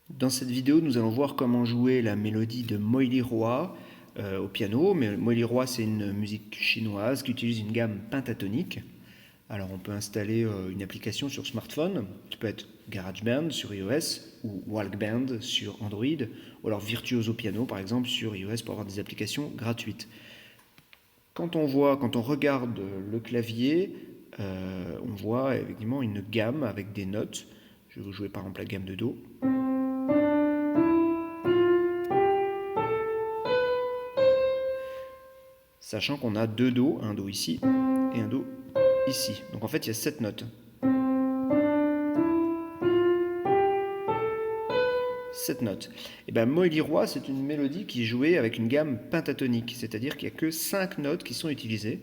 Dans cette vidéo, nous allons voir comment jouer la mélodie de Moili Roi au piano. Mais Moili Roi, c'est une musique chinoise qui utilise une gamme pentatonique. Alors on peut installer une application sur smartphone, qui peut être GarageBand sur iOS ou Walkband sur Android, ou alors Virtuoso Piano par exemple sur iOS pour avoir des applications gratuites. Quand on regarde le clavier, on voit effectivement une gamme avec des notes. Je vais vous jouer par exemple la gamme de Do. Sachant qu'on a deux Do, un Do ici et un Do ici. Donc en fait, il y a 7 notes. 7 notes. Et bien, Moili Roi, c'est une mélodie qui est jouée avec une gamme pentatonique, c'est-à-dire qu'il n'y a que 5 notes qui sont utilisées.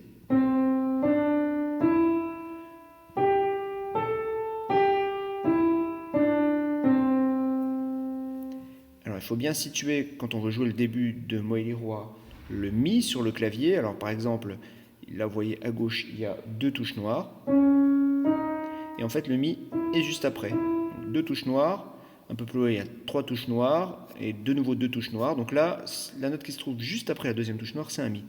Alors il faut bien situer, quand on veut jouer le début de Moili Roi, le Mi sur le clavier. Alors par exemple, là vous voyez à gauche, il y a 2 touches noires. Et en fait, le Mi est juste après. Donc, 2 touches noires. Un peu plus loin, il y a 3 touches noires et de nouveau 2 touches noires. Donc là, la note qui se trouve juste après la deuxième touche noire, c'est un Mi.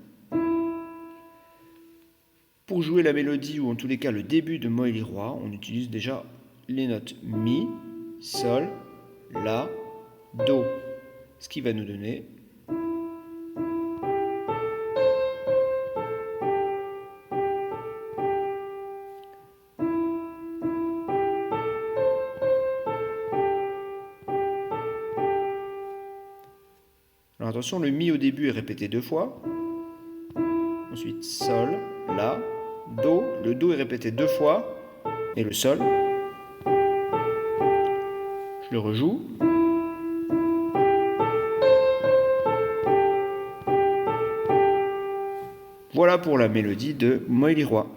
Pour jouer la mélodie, ou en tous les cas le début de Moili Roi, on utilise déjà les notes Mi, Sol, La, Do. Ce qui va nous donner Alors attention, le Mi au début est répété 2 fois. Ensuite Sol, La, Do. Le Do est répété 2 fois. Et le Sol, je le rejoue. Voilà pour la mélodie de Moili Roi.